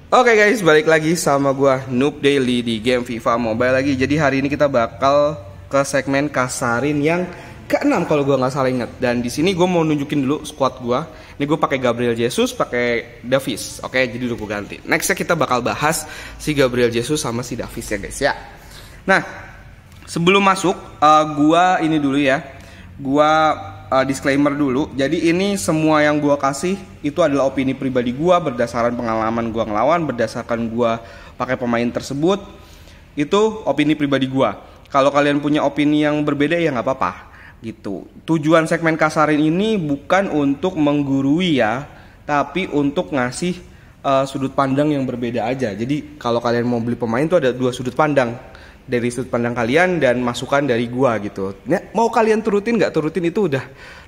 Oke guys, balik lagi sama gua Noob Daily di game FIFA Mobile lagi. Jadi hari ini kita bakal ke segmen kasarin yang ke-6 kalau gua nggak salah inget. Dan di sini gua mau nunjukin dulu squad gua. Ini gua pakai Gabriel Jesus, pakai Davies. Oke, jadi udah gua ganti. Nextnya kita bakal bahas si Gabriel Jesus sama si Davies ya guys ya. Nah, sebelum masuk, gua ini dulu ya. Gua disclaimer dulu. Jadi ini semua yang gua kasih itu adalah opini pribadi gua berdasarkan pengalaman gua ngelawan, berdasarkan gua pakai pemain tersebut. Itu opini pribadi gua. Kalau kalian punya opini yang berbeda ya nggak apa-apa gitu. Tujuan segmen kasarin ini bukan untuk menggurui ya, tapi untuk ngasih sudut pandang yang berbeda aja. Jadi kalau kalian mau beli pemain itu ada dua sudut pandang. Dari sudut pandang kalian dan masukan dari gua gitu. Nah, mau kalian turutin nggak turutin itu udah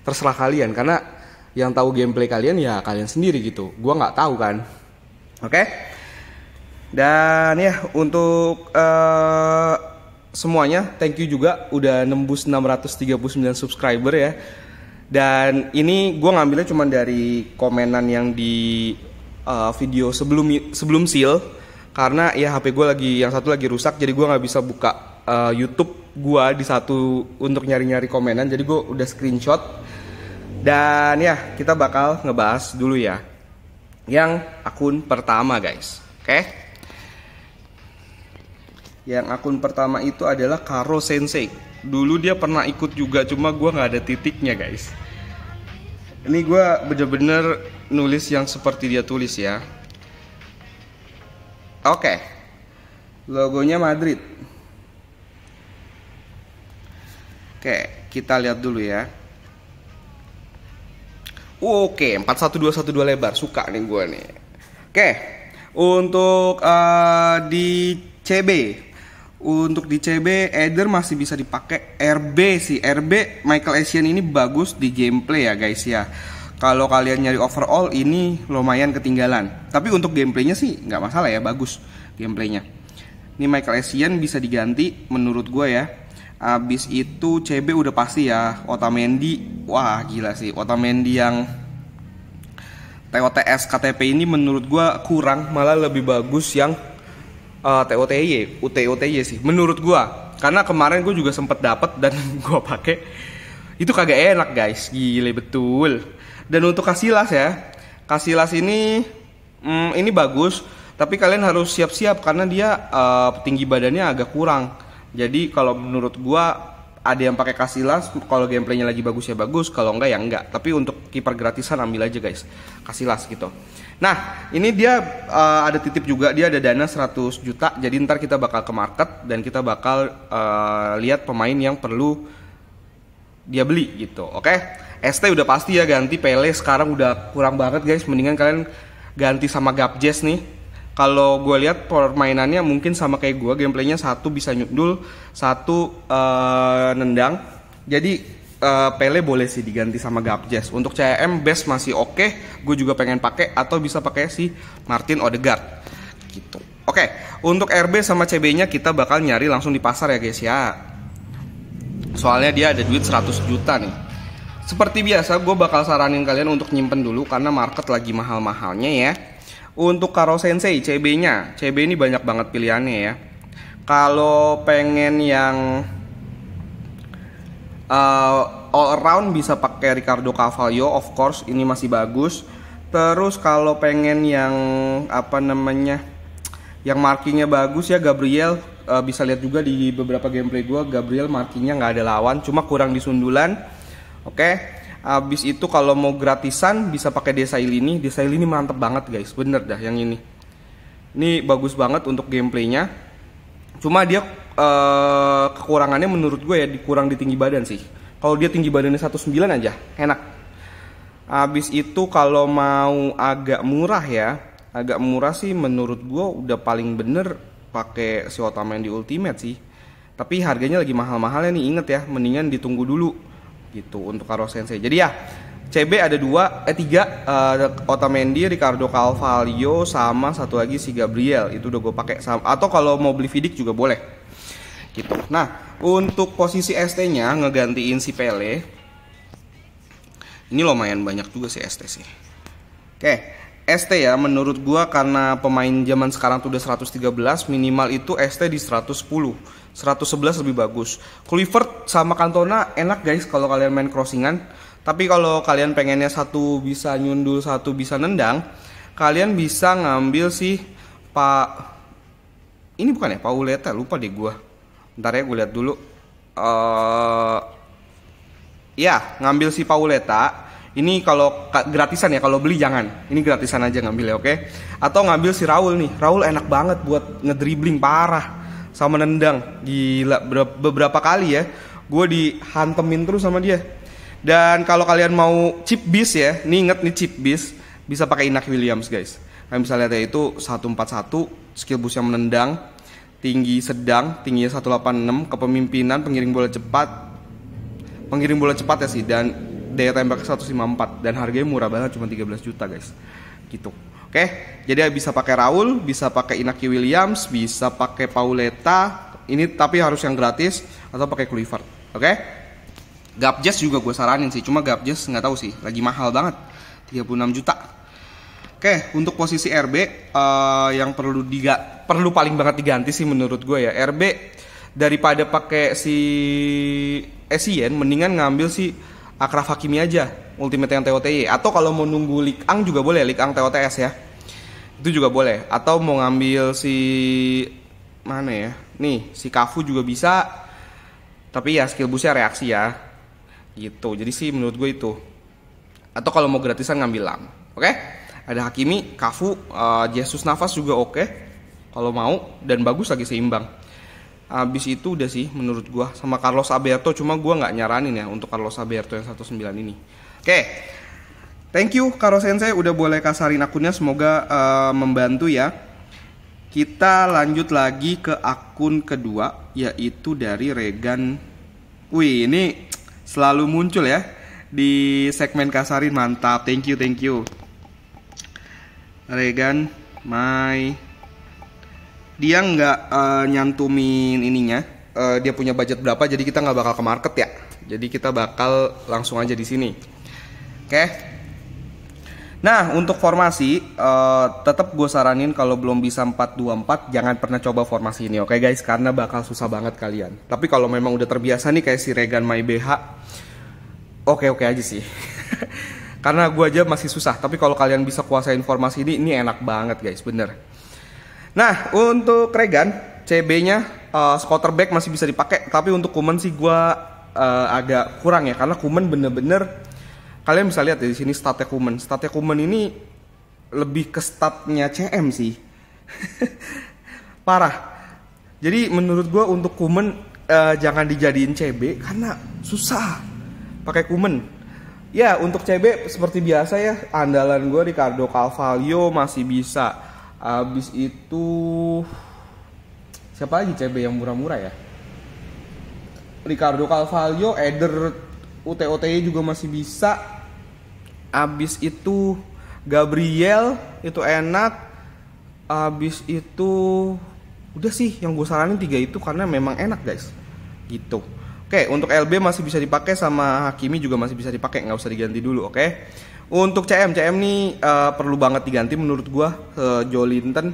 terserah kalian, karena yang tahu gameplay kalian ya kalian sendiri gitu. Gua nggak tahu kan. Oke? Dan ya untuk semuanya thank you juga udah nembus 639 subscriber ya. Dan ini gua ngambilnya cuma dari komenan yang di video sebelum seal. Karena ya HP gue yang satu lagi rusak, jadi gue nggak bisa buka YouTube gue di satu untuk nyari-nyari komenan, jadi gue udah screenshot. Dan ya kita bakal ngebahas dulu ya yang akun pertama guys. Oke? Yang akun pertama itu adalah Karo Sensei. Dulu dia pernah ikut juga, cuma gue nggak ada titiknya guys. Ini gue bener-bener nulis yang seperti dia tulis ya. Oke, logonya Madrid. Oke, kita lihat dulu ya. Oke, 41212 lebar, suka nih gue nih. Oke, untuk di CB, Eder masih bisa dipakai. RB sih, RB Michael Essien ini bagus di gameplay ya guys ya. Kalau kalian nyari overall ini lumayan ketinggalan. Tapi untuk gameplaynya sih nggak masalah ya, bagus gameplaynya. Ini Michael Essien bisa diganti menurut gue ya. Abis itu CB udah pasti ya. Otamendi, wah gila sih. Otamendi yang TOTS KTP ini menurut gue kurang. Malah lebih bagus yang UTY sih menurut gue. Karena kemarin gue juga sempet dapet dan gue pakai. Itu kagak enak guys, gile betul. Dan untuk Casillas ya, Casillas ini bagus, tapi kalian harus siap-siap karena dia tinggi badannya agak kurang. Jadi kalau menurut gua ada yang pakai Casillas, kalau gameplaynya lagi bagus ya bagus, kalau enggak ya enggak. Tapi untuk kiper gratisan ambil aja guys, Casillas gitu. Nah ini dia ada titip juga, dia ada dana 100 juta. Jadi ntar kita bakal ke market dan kita bakal lihat pemain yang perlu dia beli gitu, oke? ST udah pasti ya ganti. Pele sekarang udah kurang banget guys, mendingan kalian ganti sama Gabjes nih. Kalau gue lihat permainannya mungkin sama kayak gue, gameplaynya satu bisa nyundul, satu nendang. Jadi Pele boleh sih diganti sama Gabjes. Untuk CM best masih oke, gue juga pengen pakai, atau bisa pakai si Martin Odegaard gitu. Oke, untuk RB sama CB-nya kita bakal nyari langsung di pasar ya guys ya. Soalnya dia ada duit 100 juta nih. Seperti biasa gue bakal saranin kalian untuk nyimpen dulu karena market lagi mahal-mahalnya ya. Untuk Karo Sensei CB-nya, CB ini banyak banget pilihannya ya. Kalau pengen yang all around bisa pakai Ricardo Carvalho, of course ini masih bagus. Terus kalau pengen yang yang markingnya bagus ya Gabriel, bisa lihat juga di beberapa gameplay gue, Gabriel markingnya nggak ada lawan, cuma kurang di sundulan. Oke, abis itu kalau mau gratisan bisa pakai Desailly ini mantep banget guys, bener dah yang ini. Ini bagus banget untuk gameplaynya. Cuma dia kekurangannya menurut gue ya kurang di tinggi badan sih. Kalau dia tinggi badannya 19 aja enak. Abis itu kalau mau agak murah ya, agak murah sih menurut gue udah paling bener pakai si Otamendi Ultimate sih. Tapi harganya lagi mahal-mahalnya nih, inget ya, mendingan ditunggu dulu gitu untuk Karo Sensei. Jadi ya CB ada tiga, Otamendi, Ricardo Carvalho, sama satu lagi si Gabriel. Itu udah gue pakai, atau kalau mau beli Vidic juga boleh gitu. Nah untuk posisi ST-nya ngegantiin si Pele, ini lumayan banyak juga sih ST sih. Oke, ST ya, menurut gua karena pemain zaman sekarang tuh udah 113, minimal itu ST di 110. 111 lebih bagus. Kluivert sama Cantona enak guys kalau kalian main crossingan. Tapi kalau kalian pengennya satu bisa nyundul, satu bisa nendang, kalian bisa ngambil si ini bukan ya, Pauleta, lupa deh gua. Bentar ya, gue lihat dulu. Ya, ngambil si Pauleta. Ini kalau gratisan ya, kalau beli jangan. Ini gratisan aja ngambil ya, oke? Atau ngambil si Raul nih. Raul enak banget buat ngedribbling parah sama nendang. Gila, beberapa kali ya gue dihantemin terus sama dia. Dan kalau kalian mau chip beast ya, nih inget nih chip beast, bisa pakai Inaki Williams guys. Kalian bisa lihat ya, itu 141, skill boost yang menendang, tinggi sedang, tingginya 186, kepemimpinan, pengiring bola cepat ya sih, dan daya tembak 154, dan harganya murah banget, cuma 13 juta guys gitu. Oke, jadi bisa pakai Raul, bisa pakai Inaki Williams, bisa pakai Pauleta ini, tapi harus yang gratis, atau pakai Kluivert. Oke, Gapjes juga gue saranin sih, cuma Gapjes nggak tahu sih, lagi mahal banget, 36 juta. Oke, untuk posisi RB yang perlu paling banget diganti sih menurut gue ya, RB daripada pakai si Essien, mendingan ngambil si Achraf Hakimi aja, Ultimate yang TOTY. Atau kalau mau nunggu Ligue 1 juga boleh, Ligue 1 TOTS ya, itu juga boleh. Atau mau ngambil si mana ya, nih si Cafu juga bisa, tapi ya skill boostnya reaksi ya gitu. Jadi sih menurut gue itu. Atau kalau mau gratisan ngambil Lam. Oke, ada Hakimi, Cafu, Jesus Navas juga oke kalau mau, dan bagus lagi seimbang. Abis itu udah sih menurut gua, sama Carlos Alberto, cuma gua nggak nyaranin ya untuk Carlos Alberto yang 19 ini. Oke, thank you Karo Sensei udah boleh kasarin akunnya, semoga membantu ya. Kita lanjut lagi ke akun kedua, yaitu dari Regan. Wih, ini selalu muncul ya di segmen kasarin, mantap, thank you. Regan, dia nggak nyantumin ininya, dia punya budget berapa, jadi kita nggak bakal ke market ya, jadi kita bakal langsung aja di sini. Oke. Nah, untuk formasi tetap gue saranin kalau belum bisa 4-2-4 jangan pernah coba formasi ini, oke guys, karena bakal susah banget kalian. Tapi kalau memang udah terbiasa nih kayak si Regan My BH, oke aja sih. Karena gue aja masih susah, tapi kalau kalian bisa kuasain formasi ini enak banget guys, bener. Nah, untuk Regan, CB-nya quarterback masih bisa dipakai, tapi untuk Koeman sih gue agak kurang ya, karena Koeman bener-bener, kalian bisa lihat ya di sini statnya Koeman. Statnya Koeman ini lebih ke statnya CM sih, parah. Jadi menurut gue untuk Koeman jangan dijadiin CB karena susah pakai Koeman. Ya untuk CB seperti biasa ya, andalan gue Ricardo Carvalho masih bisa. Abis itu siapa lagi CB yang murah-murah ya? Ricardo Carvalho, Eder UTOTY juga masih bisa. Abis itu Gabriel itu enak. Abis itu udah sih yang gue saranin 3 itu karena memang enak guys. Gitu. Oke, untuk LB masih bisa dipakai, sama Hakimi juga masih bisa dipakai, nggak usah diganti dulu, oke? Untuk CM nih perlu banget diganti menurut gua, Joelinton,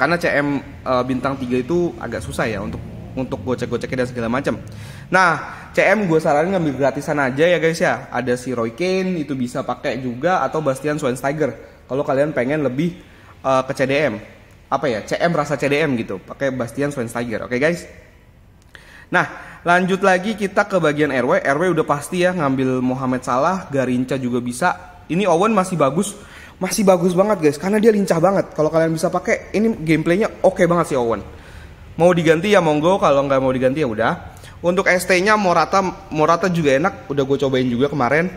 karena CM bintang 3 itu agak susah ya untuk gocek-goceknya dan segala macam. Nah, CM gue saranin ngambil gratisan aja ya guys ya. Ada si Roy Keane itu bisa pakai juga, atau Bastian Schweinsteiger kalau kalian pengen lebih ke CDM. Apa ya? CM rasa CDM gitu. Pakai Bastian Schweinsteiger. Oke guys. Nah, lanjut lagi kita ke bagian RW. RW udah pasti ya ngambil Mohamed Salah, Garincha juga bisa. Ini Owen masih bagus banget guys, karena dia lincah banget. Kalau kalian bisa pakai, ini gameplaynya oke banget sih Owen. Mau diganti ya monggo, kalau nggak mau diganti ya udah. Untuk ST-nya Morata juga enak, udah gue cobain juga kemarin.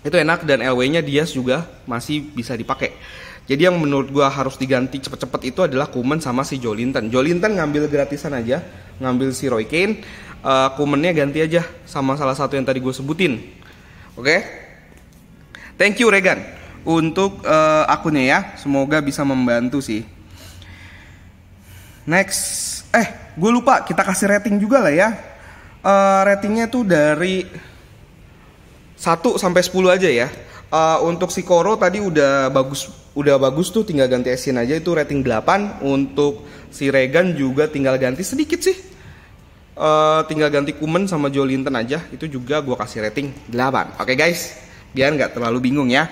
Itu enak, dan LW-nya Diaz juga masih bisa dipakai. Jadi yang menurut gue harus diganti cepet-cepet itu adalah Koeman sama si Joelinton. Joelinton ngambil gratisan aja, ngambil si Roy Keane. Koeman-nya ganti aja sama salah satu yang tadi gue sebutin. Oke? Thank you Regan untuk akunnya ya. Semoga bisa membantu sih. Next, gue lupa kita kasih rating juga lah ya. Ratingnya tuh dari 1 sampai 10 aja ya. Untuk si Koro tadi udah bagus tuh, tinggal ganti Essien aja, itu rating 8. Untuk si Regan juga tinggal ganti sedikit sih. Tinggal ganti Kuman sama Jolinton aja, itu juga gue kasih rating 8. Oke guys, biar nggak terlalu bingung ya.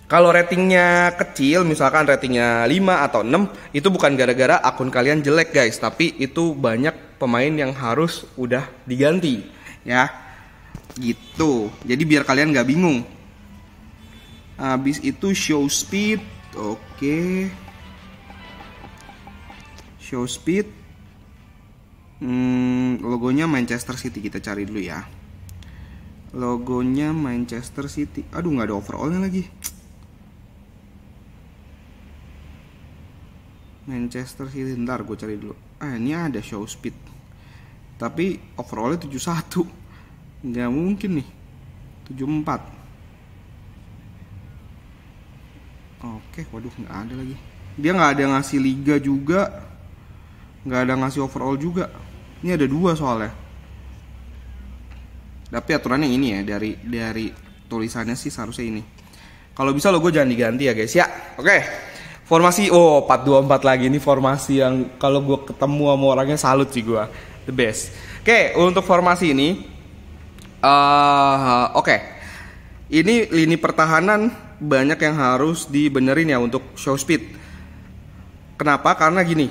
Kalau ratingnya kecil, misalkan ratingnya 5 atau 6, itu bukan gara-gara akun kalian jelek guys, tapi itu banyak pemain yang harus udah diganti ya. Gitu. Jadi biar kalian nggak bingung. Habis itu show speed, oke. Show speed, logonya Manchester City, kita cari dulu ya. Logonya Manchester City. Aduh, nggak ada overallnya lagi. Manchester City, ntar gue cari dulu. Ini ada show speed, tapi overallnya 71. Nggak mungkin nih, 74. Oke, waduh, nggak ada lagi. Dia nggak ada ngasih liga juga, nggak ada ngasih overall juga. Ini ada 2 soalnya. Tapi aturannya ini ya, dari tulisannya sih seharusnya ini. Kalau bisa logo jangan diganti ya guys ya. Oke. Formasi 4-2-4 lagi, ini formasi yang kalau gue ketemu sama orangnya salut sih gue. The best. Oke, untuk formasi ini oke. Ini lini pertahanan banyak yang harus dibenerin ya untuk show speed. Kenapa? Karena gini,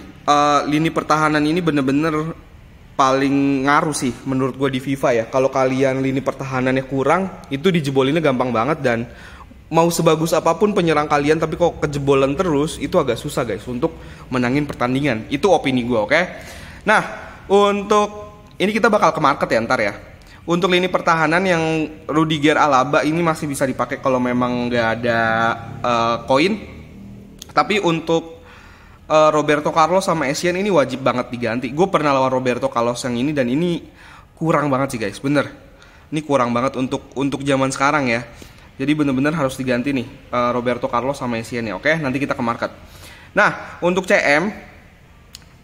lini pertahanan ini bener-bener paling ngaruh sih menurut gue di FIFA ya. Kalau kalian lini pertahanannya kurang, itu dijebolinnya gampang banget. Dan mau sebagus apapun penyerang kalian, tapi kok kejebolan terus, itu agak susah guys untuk menangin pertandingan. Itu opini gue, oke? Nah, untuk ini kita bakal ke market ya ntar ya. Untuk lini pertahanan yang Rudiger, Alaba ini masih bisa dipakai kalau memang nggak ada koin. Tapi untuk Roberto Carlos sama Essien ini wajib banget diganti. Gue pernah lawan Roberto Carlos yang ini dan ini kurang banget sih guys, bener. Ini kurang banget untuk zaman sekarang ya. Jadi bener-bener harus diganti nih Roberto Carlos sama Essien ya. Oke, nanti kita ke market. Nah, untuk CM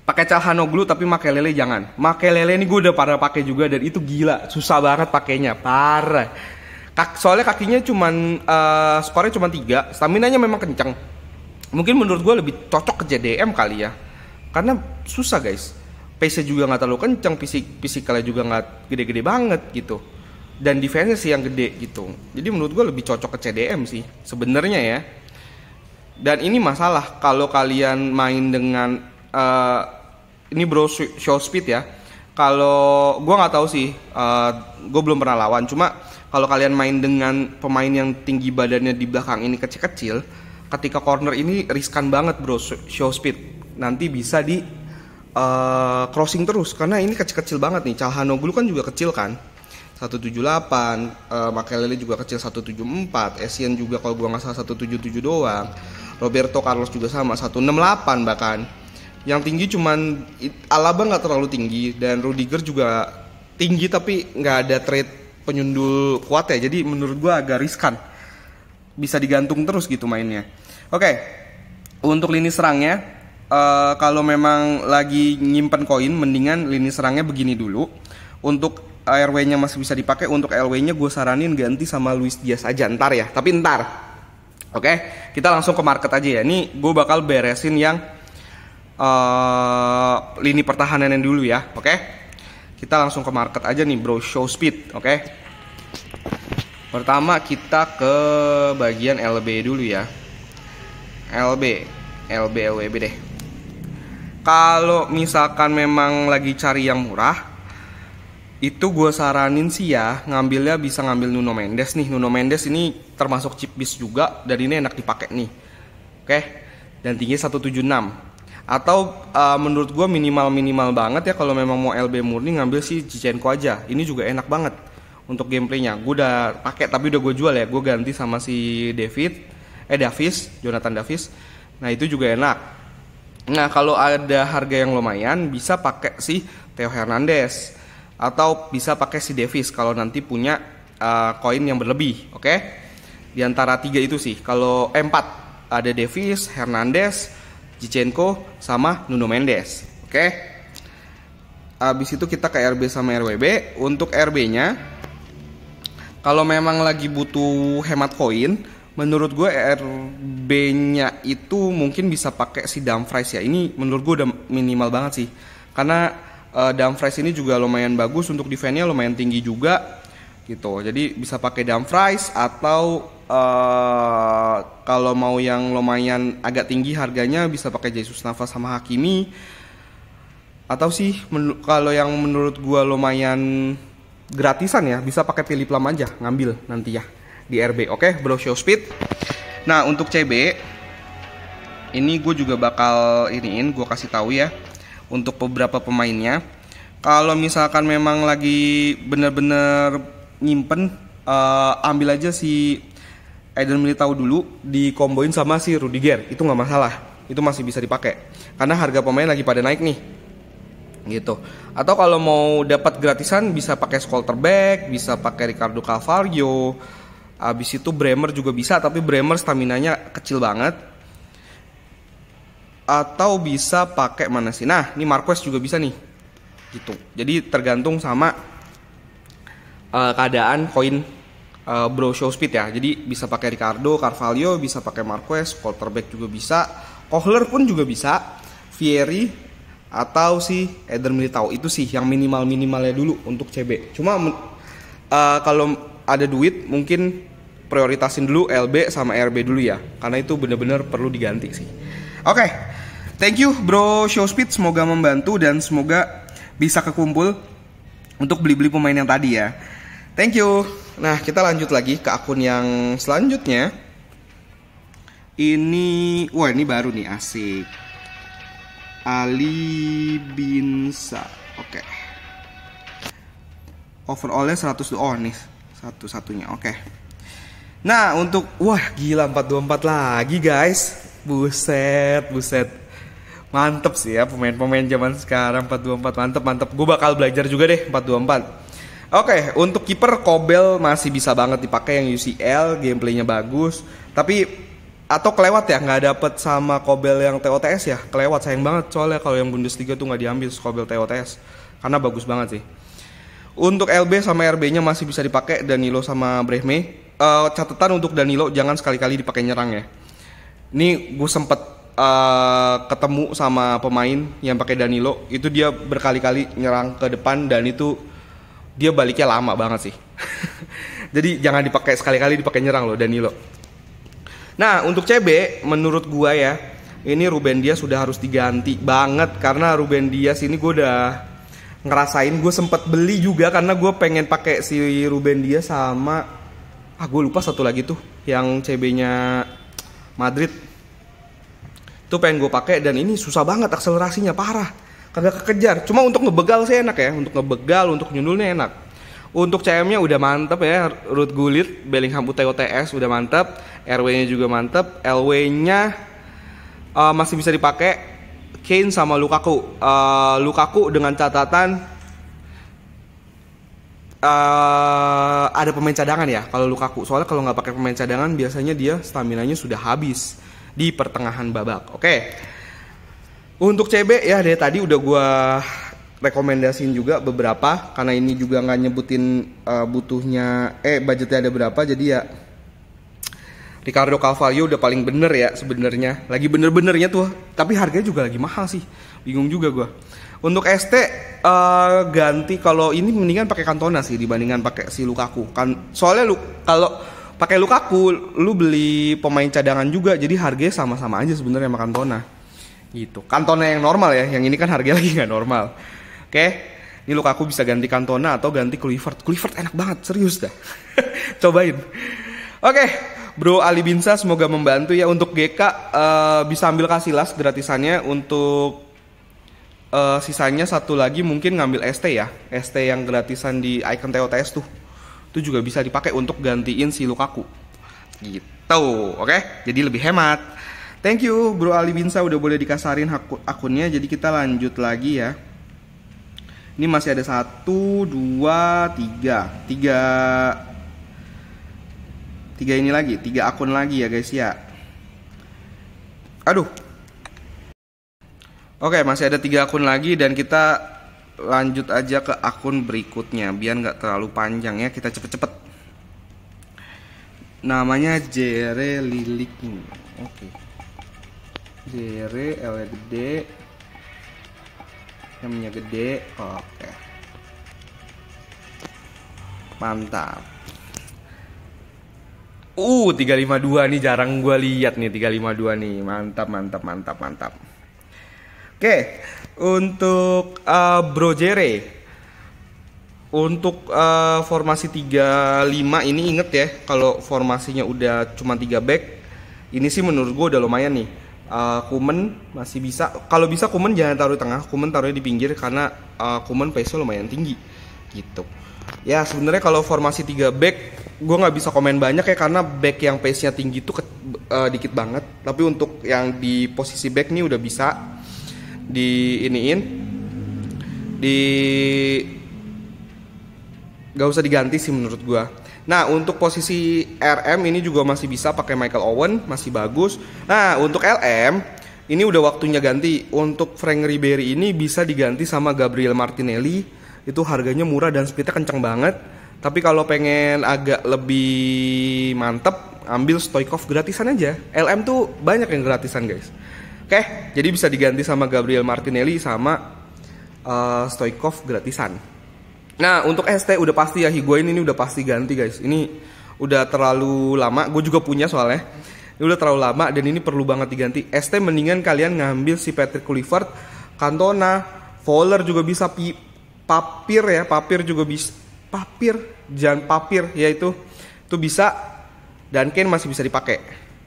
pakai Calhanoglu tapi Makelele jangan. Makelele ini gue udah pada pakai juga dan itu gila, susah banget pakainya, parah. Soalnya kakinya cuman skornya cuma 3, staminanya memang kencang. Mungkin menurut gue lebih cocok ke JDM kali ya. Karena susah guys. Pace juga nggak terlalu kencang, fisikalnya juga nggak gede-gede banget gitu. Dan defense sih yang gede gitu. Jadi menurut gue lebih cocok ke CDM sih sebenarnya ya. Dan ini masalah kalau kalian main dengan ini bro show speed ya. Kalau gue nggak tahu sih, gue belum pernah lawan. Cuma kalau kalian main dengan pemain yang tinggi badannya di belakang ini kecil-kecil, ketika corner ini riskan banget bro show speed. Nanti bisa di crossing terus karena ini kecil-kecil banget nih. Calhanoglu kan juga kecil kan, 178, Makelele juga kecil 174, Essien juga kalau gue nggak salah 177 doang. Roberto Carlos juga sama 168 bahkan. Yang tinggi cuman Alaba nggak terlalu tinggi dan Rudiger juga tinggi tapi nggak ada trait penyundul kuat ya. Jadi menurut gue agak riskan. Bisa digantung terus gitu mainnya. Oke. Untuk lini serangnya kalau memang lagi nyimpen koin mendingan lini serangnya begini dulu. Untuk RW-nya masih bisa dipakai, untuk LW-nya gue saranin ganti sama Luis Diaz aja ntar ya. Tapi ntar. Oke, kita langsung ke market aja ya. Ini gue bakal beresin yang lini pertahanannya dulu ya, oke? Kita langsung ke market aja nih bro, show speed, oke? Pertama kita ke bagian LB dulu ya. LB deh. Kalau misalkan memang lagi cari yang murah, itu gue saranin sih ya ngambilnya bisa ngambil Nuno Mendes nih. Nuno Mendes ini termasuk chip bis juga dan ini enak dipakai nih, oke? Dan tingginya 176. Atau menurut gue minimal banget ya kalau memang mau LB murni ngambil si Zinchenko aja. Ini juga enak banget untuk gameplaynya. Gue udah pakai tapi udah gue jual ya. Gue ganti sama si Jonathan Davis. Nah itu juga enak. Nah kalau ada harga yang lumayan bisa pakai si Theo Hernandez atau bisa pakai si Davis kalau nanti punya koin yang berlebih, oke? Di antara 3 itu sih. Kalau 4 ada Davis, Hernandez, Zinchenko sama Nuno Mendes, oke? Abis itu kita ke RB sama RWB. Untuk RB-nya Kalau memang lagi butuh hemat koin, menurut gue RB-nya itu mungkin bisa pakai si Dumfries ya. Ini menurut gue udah minimal banget sih. Karena Dumfries ini juga lumayan bagus untuk defense-nya, lumayan tinggi juga gitu. Jadi bisa pakai Dumfries atau kalau mau yang lumayan agak tinggi harganya bisa pakai Jesus Navas sama Hakimi. Atau sih kalau yang menurut gue lumayan gratisan ya, bisa pakai Philip Lam aja ngambil nanti ya di RB. Oke, Bro Show Speed. Nah, untuk CB ini gue juga bakal gue kasih tahu ya untuk beberapa pemainnya. Kalau misalkan memang lagi bener-bener nyimpen, ambil aja si Eder Militao dulu, dikomboin sama si Rudiger, itu nggak masalah, itu masih bisa dipakai karena harga pemain lagi pada naik nih gitu. Atau kalau mau dapat gratisan bisa pakai Schlotterbeck, bisa pakai Ricardo Carvalho, abis itu Bremer juga bisa, tapi Bremer staminanya kecil banget. Atau bisa pakai mana sih? Nah, ini Marquez juga bisa nih gitu. Jadi tergantung sama keadaan koin Bro Show Speed ya. Jadi bisa pakai Ricardo Carvalho, bisa pakai Marquez, Schlotterbeck juga bisa, Kohler pun juga bisa, Vieri atau si Eder Militao. Itu sih yang minimalnya dulu untuk CB. Cuma kalau ada duit mungkin prioritasin dulu LB sama RB dulu ya, karena itu bener-bener perlu diganti sih. Oke, thank you Bro Show Speed, semoga membantu dan semoga bisa kekumpul untuk beli-beli pemain yang tadi ya. Thank you. Nah, kita lanjut lagi ke akun yang selanjutnya. Wah ini baru nih, asik. Ali Binsa. Oke. Overallnya 100. Oh nih satu-satunya. Oke. Nah untuk, wah gila 424 lagi guys. Buset. Mantep sih ya pemain-pemain zaman sekarang 424. Mantep. Gue bakal belajar juga deh 424. Oke, untuk kiper Kobel masih bisa banget dipakai yang UCL, gameplaynya bagus. Tapi atau kelewat ya, nggak dapet sama Kobel yang TOTS ya, kelewat, sayang banget soalnya kalau yang Bundesliga tuh nggak diambil Kobel TOTS karena bagus banget sih. Untuk LB sama RB nya masih bisa dipakai Danilo sama Brehme. Catatan untuk Danilo jangan sekali-kali dipakai nyerang ya. Ini gue sempet ketemu sama pemain yang pakai Danilo, itu dia berkali-kali nyerang ke depan dan itu dia baliknya lama banget sih. Jadi jangan dipakai sekali-kali dipakai nyerang loh Danilo. Nah untuk CB menurut gua ya, ini Ruben Dias sudah harus diganti banget, karena Ruben Dias ini gue udah ngerasain, gue sempet beli juga karena gue pengen pakai si Ruben Dias sama gue lupa satu lagi tuh yang CB-nya Madrid itu pengen gue pakai, dan ini susah banget akselerasinya, parah kagak kekejar. Cuma untuk ngebegal sih enak ya, untuk ngebegal, untuk nyundulnya enak. Untuk CM-nya udah mantep ya, Ruud Gullit, Bellingham UTS udah mantep, RW-nya juga mantep, LW-nya masih bisa dipakai, Kane sama Lukaku. Lukaku dengan catatan ada pemain cadangan ya kalau Lukaku, soalnya kalau nggak pakai pemain cadangan biasanya dia staminanya sudah habis di pertengahan babak. Oke. Untuk CB ya dari tadi udah gua rekomendasiin juga beberapa, karena ini juga nggak nyebutin butuhnya budgetnya ada berapa, jadi ya Ricardo Carvalho udah paling bener ya sebenarnya, lagi bener-benernya tuh, tapi harganya juga lagi mahal sih, bingung juga gua. Untuk ST ganti, kalau ini mendingan pakai Cantona sih dibandingkan pakai si Lukaku kan, soalnya kalau pakai Lukaku lu beli pemain cadangan juga, jadi harganya sama-sama aja sebenarnya sama Cantona gitu. Cantona yang normal ya, yang ini kan harganya lagi nggak normal. Oke, ini Lukaku bisa ganti Cantona atau ganti Kluivert. Kluivert enak banget, serius dah. Cobain. Oke, Bro Ali Binsa semoga membantu ya. Untuk GK bisa ambil Casillas gratisannya. Untuk sisanya satu lagi mungkin ngambil ST ya. ST yang gratisan di icon TOTS tuh. Itu juga bisa dipakai untuk gantiin si Lukaku. Gitu, oke? Jadi lebih hemat. Thank you Bro Ali Binsa udah boleh dikasarin akunnya. Jadi kita lanjut lagi ya. Ini masih ada 1, 2, 3 ini lagi, 3 akun lagi ya guys ya. Aduh. Oke, masih ada 3 akun lagi dan kita lanjut aja ke akun berikutnya biar nggak terlalu panjang ya, kita cepet-cepet. Namanya Jere Lilik. Oke. Jere L gede. M-nya gede. Oke. Mantap. 352 nih jarang gue lihat nih 352 nih. Mantap. Oke, untuk Bro Jere. Untuk formasi 35 ini inget ya, kalau formasinya udah cuma 3 back, ini sih menurut gue udah lumayan nih. Kuman masih bisa, kalau bisa Kuman jangan taruh di tengah, Kuman taruhnya di pinggir karena Kuman pace-nya lumayan tinggi gitu. Ya sebenarnya kalau formasi 3 back gue nggak bisa komen banyak ya, karena back yang pace-nya tinggi itu dikit banget. Tapi untuk yang di posisi back nih udah bisa gak usah diganti sih menurut gue. Nah untuk posisi RM ini juga masih bisa pakai Michael Owen, masih bagus. Nah untuk LM ini udah waktunya ganti. Untuk Frank Ribery ini bisa diganti sama Gabriel Martinelli. Itu harganya murah dan speednya kenceng banget. Tapi kalau pengen agak lebih mantep, ambil Stoichkov gratisan aja. LM tuh banyak yang gratisan guys. Oke, jadi bisa diganti sama Gabriel Martinelli sama Stoichkov gratisan. Nah untuk ST udah pasti ya, Higuain ini udah pasti ganti guys. Ini udah terlalu lama, gue juga punya soalnya. Ini udah terlalu lama dan ini perlu banget diganti. ST mendingan kalian ngambil si Patrick Kluivert, Cantona, Fowler juga bisa, Papir juga bisa. Papir ya itu bisa, dan Kane masih bisa dipakai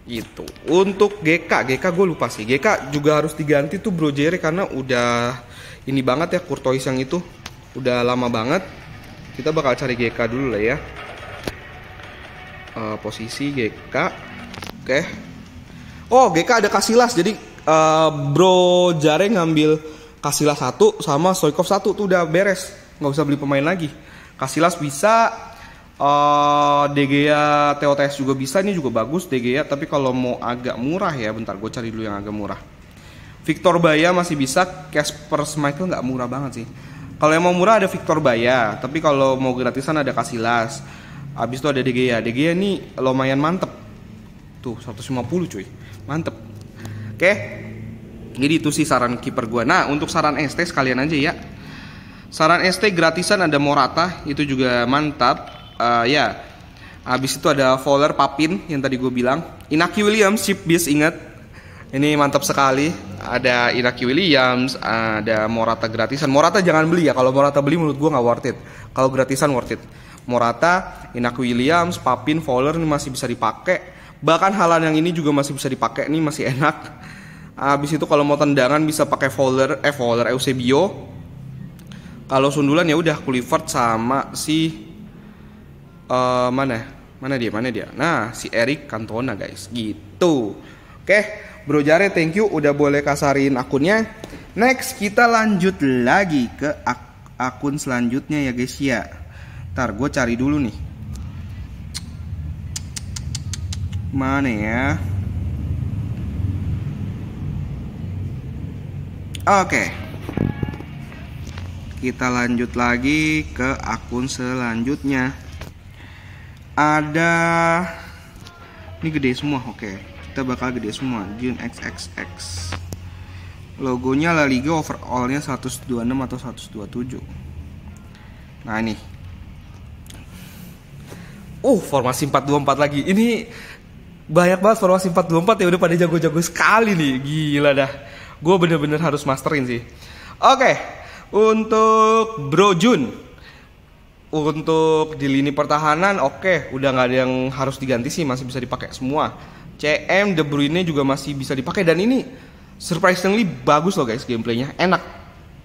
gitu. Untuk GK gue lupa sih, GK juga harus diganti tuh Bro Jere karena udah ini banget ya, Courtois yang itu udah lama banget. Kita bakal cari GK dulu lah ya. Posisi GK. Oke. Oh GK ada Casillas, jadi Bro Jere ngambil Casillas 1 sama Stoichkov 1 tuh udah beres, nggak usah beli pemain lagi. Casillas bisa, De Gea, TOTS juga bisa, ini juga bagus De Gea. Tapi kalau mau agak murah ya, bentar gue cari dulu yang agak murah. Victor Baya masih bisa, Casper Schmeichel nggak murah banget sih. Kalau yang mau murah ada Victor Baya, tapi kalau mau gratisan ada Casillas. Abis itu ada De Gea. De Gea ini lumayan mantep. Tuh 150 cuy, mantep. Oke, jadi itu sih saran kiper gue. Nah untuk saran ST sekalian aja ya. Saran ST gratisan ada Morata, itu juga mantap. Ya, abis itu ada Fowler, Papin yang tadi gue bilang. Inaki Williams, Chip Beast, ingat. Ini mantap sekali. Ada Inaki Williams, ada Morata gratisan. Morata jangan beli ya, kalau Morata beli menurut gue nggak worth it. Kalau gratisan worth it. Morata, Inaki Williams, Papin, Fowler ini masih bisa dipakai. Bahkan Haaland yang ini juga masih bisa dipakai, ini masih enak. Abis itu kalau mau tendangan bisa pakai Fowler, Eusebio. Kalau sundulan ya udah Kluivert sama si mana dia? Nah, si Eric Cantona guys, gitu. Oke, Bro Jare thank you udah boleh kasarin akunnya. Next kita lanjut lagi ke akun selanjutnya ya guys ya. Ntar gue cari dulu nih. Mana ya? Oke. Kita lanjut lagi ke akun selanjutnya. Ada ini gede semua, oke. Kita bakal gede semua. Jun XXX. Logonya La Liga overallnya 126 atau 127. Nah ini. Formasi 424 lagi. Ini banyak banget formasi 424 ya, udah pada jago-jago sekali nih. Gila dah. Gue bener-bener harus masterin sih. Oke. Untuk Bro Jun, untuk di lini pertahanan oke, udah nggak ada yang harus diganti sih, masih bisa dipakai semua. CM, De Bruyne juga masih bisa dipakai, dan ini surprisingly bagus loh guys, gameplaynya enak.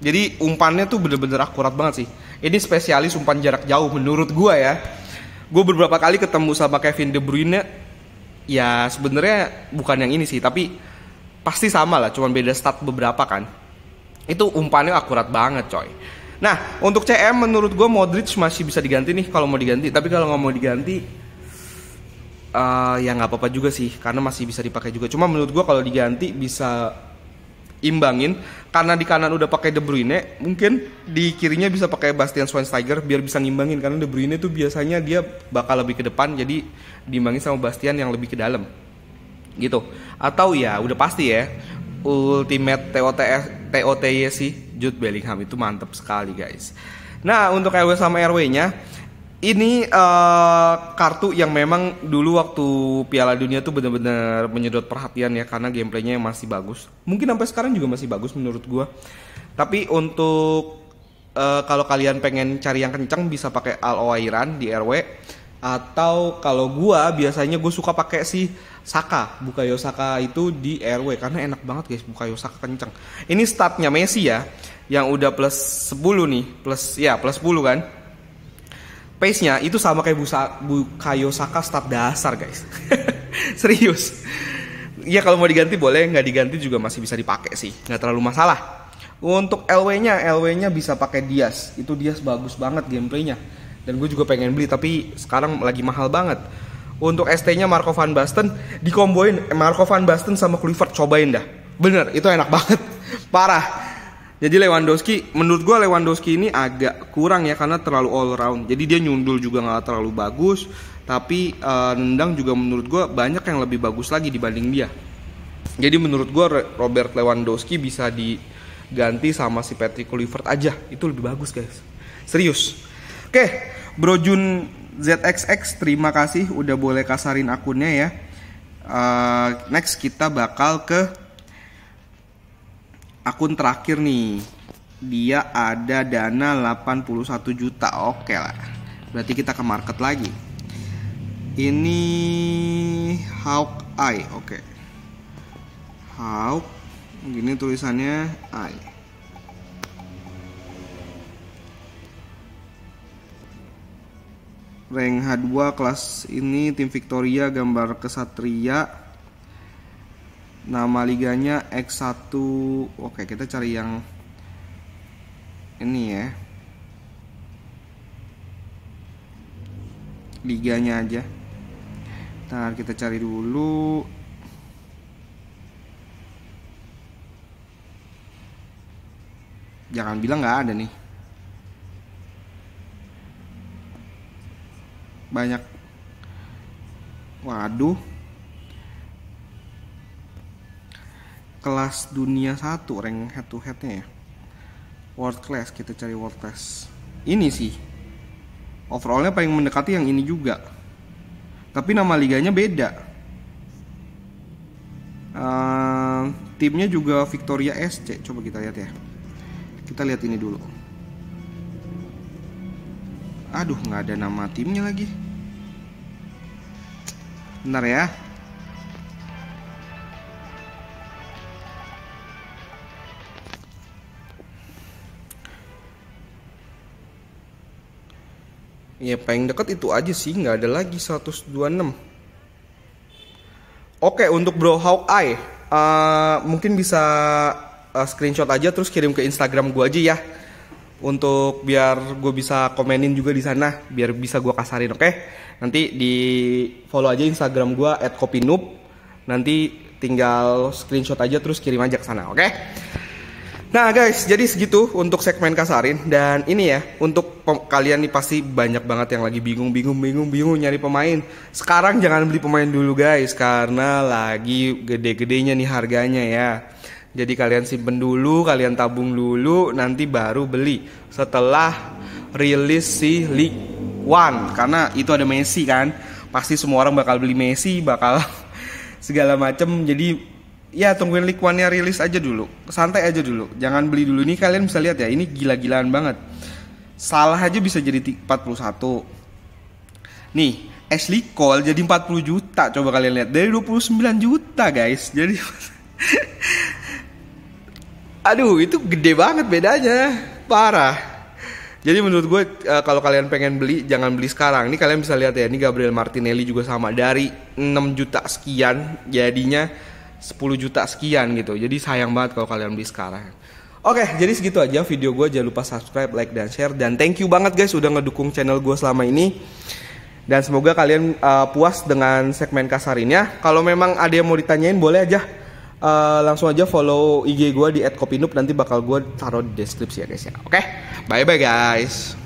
Jadi umpannya tuh bener-bener akurat banget sih. Ini spesialis umpan jarak jauh menurut gua ya. Gue beberapa kali ketemu sama Kevin De Bruyne, ya sebenarnya bukan yang ini sih, tapi pasti sama lah, cuman beda stat beberapa kan. Itu umpannya akurat banget coy. Nah untuk CM menurut gue Modric masih bisa diganti nih kalau mau diganti. Tapi kalau nggak mau diganti ya nggak apa-apa juga sih, karena masih bisa dipakai juga. Cuma menurut gue kalau diganti bisa imbangin. Karena di kanan udah pakai De Bruyne, mungkin di kirinya bisa pakai Bastian Schweinsteiger biar bisa ngimbangin, karena De Bruyne tuh biasanya dia bakal lebih ke depan, jadi diimbangin sama Bastian yang lebih ke dalam gitu. Atau ya udah pasti ya, ultimate TOTY sih, Jude Bellingham itu mantep sekali guys. Nah untuk LW sama RW-nya ini kartu yang memang dulu waktu Piala Dunia tuh bener-bener menyedot perhatian ya, karena gameplaynya masih bagus. Mungkin sampai sekarang juga masih bagus menurut gua. Tapi untuk kalau kalian pengen cari yang kencang bisa pakai Al Owairan di RW, atau kalau gua biasanya gue suka pakai si Saka, Bukayo Saka itu di RW karena enak banget guys, Bukayo Saka kencang. Ini statnya Messi ya, yang udah plus 10 nih, plus 10 kan. Pace-nya itu sama kayak Bukayo Saka stat dasar guys. Serius. Ya kalau mau diganti boleh, nggak diganti juga masih bisa dipakai sih, nggak terlalu masalah. Untuk LW-nya bisa pakai Diaz. Itu Diaz bagus banget gameplaynya. Dan gue juga pengen beli tapi sekarang lagi mahal banget. Untuk ST-nya Marco van Basten, dikomboin Marco van Basten sama Kluivert, cobain dah. Bener, itu enak banget. Parah. Jadi Lewandowski, menurut gue Lewandowski ini agak kurang ya karena terlalu all round. Jadi dia nyundul juga nggak terlalu bagus, tapi nendang juga menurut gue banyak yang lebih bagus lagi dibanding dia. Jadi menurut gue Robert Lewandowski bisa diganti sama si Patrick Kluivert aja, itu lebih bagus guys. Serius. Oke, Brojun ZXX, terima kasih udah boleh kasarin akunnya ya. Next kita bakal ke akun terakhir nih. Dia ada dana 81 juta. Oke lah. Berarti kita ke market lagi. Ini Hawkeye. Oke. Hawk. Gini tulisannya I. Rank H2 kelas ini tim Victoria, gambar kesatria. Nama liganya X1. Oke, kita cari yang ini ya, liganya aja. Ntar kita cari dulu. Jangan bilang nggak ada nih. Banyak. Waduh. Kelas dunia 1 rank head to headnya ya. World class, kita cari world class. Ini sih overallnya paling mendekati yang ini juga, tapi nama liganya beda. Timnya juga Victoria SC. Coba kita lihat ya. Kita lihat ini dulu. Aduh, nggak ada nama timnya lagi. Bentar ya. Ya paling dekat itu aja sih, nggak ada lagi 126. Oke, untuk Bro Hawkeye, mungkin bisa screenshot aja terus kirim ke Instagram gue aja ya, untuk biar gue bisa komenin juga di sana, biar bisa gue kasarin. Oke, nanti di follow aja Instagram gue @kopinoob, nanti tinggal screenshot aja terus kirim aja ke sana. Oke. Nah guys, jadi segitu untuk segmen kasarin. Dan ini ya, untuk kalian nih pasti banyak banget yang lagi bingung nyari pemain. Sekarang jangan beli pemain dulu guys, karena lagi gede-gedenya nih harganya ya. Jadi kalian simpen dulu, kalian tabung dulu, nanti baru beli setelah rilis si League One. Karena itu ada Messi kan, pasti semua orang bakal beli Messi, bakal segala macem. Jadi ya tungguin League One-nya rilis aja dulu, santai aja dulu, jangan beli dulu. Nih kalian bisa lihat ya, ini gila-gilaan banget. Salah aja bisa jadi 41. Nih Ashley Cole jadi 40 juta. Coba kalian lihat, dari 29 juta guys. Jadi aduh, itu gede banget bedanya, parah. Jadi menurut gue kalau kalian pengen beli, jangan beli sekarang. Ini kalian bisa lihat ya, ini Gabriel Martinelli juga sama, dari 6 juta sekian jadinya 10 juta sekian gitu. Jadi sayang banget kalau kalian beli sekarang. Oke, jadi segitu aja video gue. Jangan lupa subscribe, like, dan share. Dan thank you banget guys udah ngedukung channel gue selama ini. Dan semoga kalian puas dengan segmen kasarinnya. Kalau memang ada yang mau ditanyain boleh aja langsung aja follow IG gue di @kopinoob, nanti bakal gue taruh di deskripsi ya guys ya. Oke, bye bye guys.